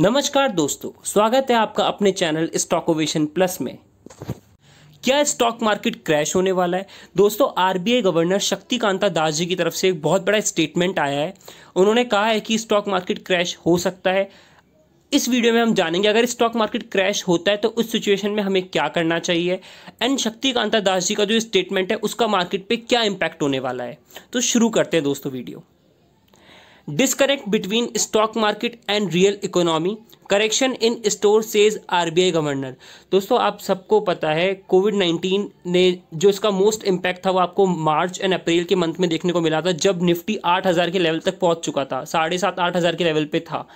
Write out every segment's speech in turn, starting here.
नमस्कार दोस्तों, स्वागत है आपका अपने चैनल स्टॉक ओवेशन प्लस में। क्या स्टॉक मार्केट क्रैश होने वाला है? दोस्तों, आरबीआई गवर्नर शक्तिकांता दास जी की तरफ से एक बहुत बड़ा स्टेटमेंट आया है। उन्होंने कहा है कि स्टॉक मार्केट क्रैश हो सकता है। इस वीडियो में हम जानेंगे अगर स्टॉक मार्केट क्रैश होता है तो उस सिचुएशन में हमें क्या करना चाहिए एंड शक्तिकांता दास जी का जो स्टेटमेंट है उसका मार्केट पे क्या इंपैक्ट होने वाला है। तो शुरू करते हैं दोस्तों video. Disconnect between stock market and real economy, correction in store says RBI governor. दोस्तों, आप सबको पता है कोविड-19 ने जो इसका मोस्ट इम्पैक्ट था वो आपको मार्च एंड अप्रैल के मंथ में देखने को मिला था, जब निफ्टी 8,000 के लेवल तक पहुंच चुका था, 7,500-8,000 के लेवल पे था।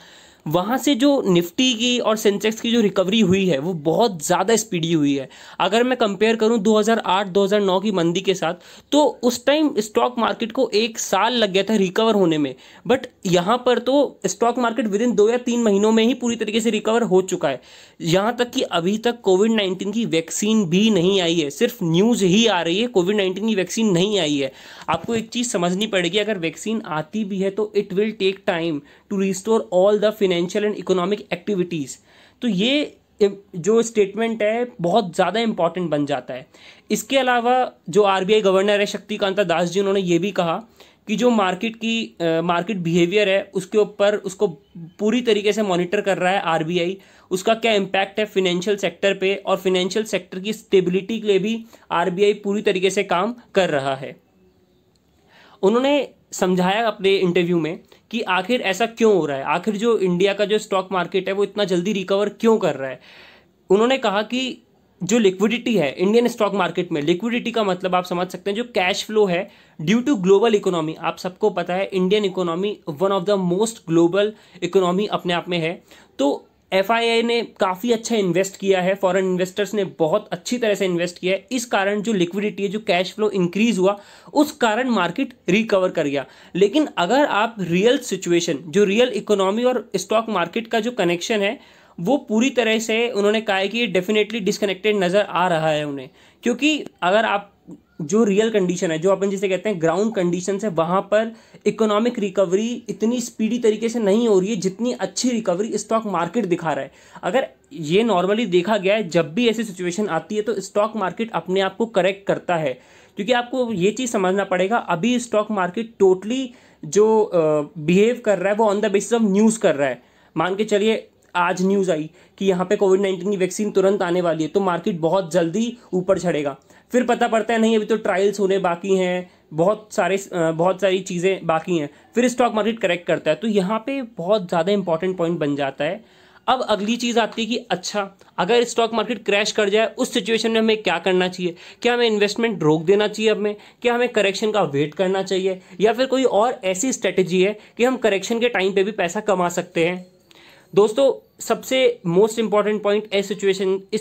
वहाँ से जो निफ्टी की और सेंसेक्स की जो रिकवरी हुई है वो बहुत ज़्यादा स्पीडी हुई है। अगर मैं कंपेयर करूँ 2008-2009 की मंदी के साथ, तो उस टाइम स्टॉक मार्केट को 1 साल लग गया था रिकवर होने में, बट यहाँ पर तो स्टॉक मार्केट विदिन 2 या 3 महीनों में ही पूरी तरीके से रिकवर हो चुका है। यहाँ तक कि अभी तक कोविड-19 की वैक्सीन भी नहीं आई है, सिर्फ न्यूज़ ही आ रही है, कोविड-19 की वैक्सीन नहीं आई है। आपको एक चीज़ समझनी पड़ेगी, अगर वैक्सीन आती भी है तो it will take time to restore all the financial and economic activities. तो ये जो स्टेटमेंट है बहुत ज़्यादा इंपॉर्टेंट बन जाता है। इसके अलावा जो आरबीआई गवर्नर है शक्तिकांता दास जी, उन्होंने ये भी कहा कि जो मार्केट बिहेवियर है उसके ऊपर उसको पूरी तरीके से मॉनिटर कर रहा है आरबीआई। उसका क्या इम्पैक्ट है फाइनेंशियल सेक्टर पे, और फाइनेंशियल सेक्टर की स्टेबिलिटी के लिए भी आरबीआई पूरी तरीके से काम कर रहा है। उन्होंने समझाया अपने इंटरव्यू में कि आखिर ऐसा क्यों हो रहा है, आखिर जो इंडिया का जो स्टॉक मार्केट है वो इतना जल्दी रिकवर क्यों कर रहा है। उन्होंने कहा कि जो लिक्विडिटी है इंडियन स्टॉक मार्केट में, लिक्विडिटी का मतलब आप समझ सकते हैं जो कैश फ्लो है ड्यू टू ग्लोबल इकोनॉमी। आप सबको पता है Indian economy one of the most global economy अपने आप में है। तो एफआईआई ने काफ़ी अच्छा इन्वेस्ट किया है, फॉरेन इन्वेस्टर्स ने बहुत अच्छी तरह से इन्वेस्ट किया है। इस कारण जो लिक्विडिटी है, जो कैश फ्लो इंक्रीज हुआ, उस कारण मार्केट रिकवर कर गया। लेकिन अगर आप रियल सिचुएशन, जो रियल इकोनॉमी और स्टॉक मार्केट का जो कनेक्शन है, वो पूरी तरह से उन्होंने कहा है कि ये डेफिनेटली डिस्कनेक्टेड नज़र आ रहा है उन्हें। क्योंकि अगर आप जो रियल कंडीशन है, जो अपन जिसे कहते हैं ग्राउंड कंडीशन है, वहाँ पर इकोनॉमिक रिकवरी इतनी स्पीडी तरीके से नहीं हो रही है जितनी अच्छी रिकवरी स्टॉक मार्केट दिखा रहा है। अगर ये नॉर्मली देखा गया है, जब भी ऐसी सिचुएशन आती है तो स्टॉक मार्केट अपने आप को करेक्ट करता है। क्योंकि आपको ये चीज़ समझना पड़ेगा, अभी स्टॉक मार्केट टोटली जो बिहेव कर रहा है वो on the basis of news कर रहा है। मान के चलिए आज न्यूज़ आई कि यहाँ पे कोविड-19 की वैक्सीन तुरंत आने वाली है, तो मार्केट बहुत जल्दी ऊपर चढ़ेगा। फिर पता पड़ता है नहीं, अभी तो ट्रायल्स होने बाकी हैं, बहुत सारी चीज़ें बाकी हैं, फिर स्टॉक मार्केट करेक्ट करता है। तो यहाँ पे बहुत ज़्यादा इंपॉर्टेंट पॉइंट बन जाता है। अब अगली चीज़ आती है कि अच्छा, अगर स्टॉक मार्केट क्रैश कर जाए उस सिचुएशन में हमें क्या करना चाहिए? क्या हमें इन्वेस्टमेंट रोक देना चाहिए? अब में क्या हमें करेक्शन का वेट करना चाहिए, या फिर कोई और ऐसी स्ट्रेटेजी है कि हम करेक्शन के टाइम पे भी पैसा कमा सकते हैं? दोस्तों, सबसे मोस्ट इंपॉर्टेंट पॉइंट इस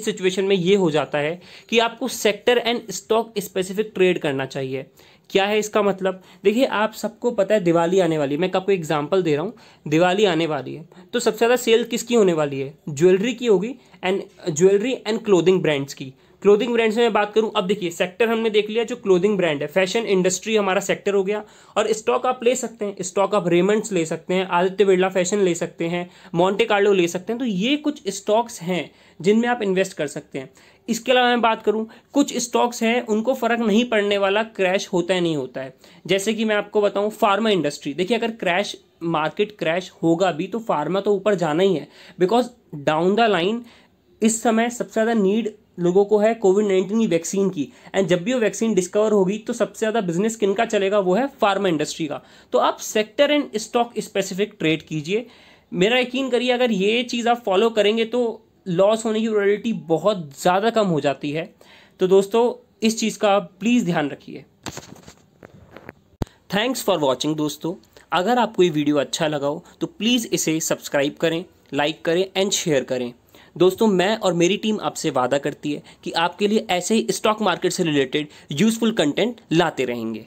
सिचुएशन में ये हो जाता है कि आपको sector and stock specific trade करना चाहिए। क्या है इसका मतलब? देखिए, आप सबको पता है दिवाली आने वाली है। मैं आपको एग्जांपल दे रहा हूँ, दिवाली आने वाली है तो सबसे ज़्यादा सेल किसकी होने वाली है? ज्वेलरी की होगी, and jewellery and clothing brands की। क्लोथिंग ब्रांड्स में मैं बात करूं, अब देखिए सेक्टर हमने देख लिया, जो क्लोथिंग ब्रांड है, फैशन इंडस्ट्री हमारा सेक्टर हो गया। और स्टॉक आप ले सकते हैं, स्टॉक आप रेमंड्स ले सकते हैं, आदित्य बिरला फैशन ले सकते हैं, मोंटे कार्लो ले सकते हैं। तो ये कुछ स्टॉक्स हैं जिनमें आप इन्वेस्ट कर सकते हैं। इसके अलावा मैं बात करूं, कुछ स्टॉक्स हैं उनको फर्क नहीं पड़ने वाला, क्रैश होता है नहीं होता है। जैसे कि मैं आपको बताऊं फार्मा इंडस्ट्री। देखिए, अगर मार्केट क्रैश होगा भी तो फार्मा तो ऊपर जाना ही है, बिकॉज डाउन द लाइन इस समय सबसे ज़्यादा नीड लोगों को है कोविड-19 की वैक्सीन की, एंड जब भी वो वैक्सीन डिस्कवर होगी तो सबसे ज़्यादा बिजनेस किनका चलेगा? वो है फार्मा इंडस्ट्री का। तो आप sector and stock specific trade कीजिए। मेरा यकीन करिए, अगर ये चीज़ आप फॉलो करेंगे तो लॉस होने की प्रोबेबिलिटी बहुत ज़्यादा कम हो जाती है। तो दोस्तों, इस चीज़ का आप प्लीज़ ध्यान रखिए। थैंक्स फॉर वॉचिंग दोस्तों। अगर आपको ये वीडियो अच्छा लगा हो तो प्लीज़ इसे सब्सक्राइब करें, लाइक करें एंड शेयर करें। दोस्तों, मैं और मेरी टीम आपसे वादा करती है कि आपके लिए ऐसे ही स्टॉक मार्केट से रिलेटेड यूजफुल कंटेंट लाते रहेंगे।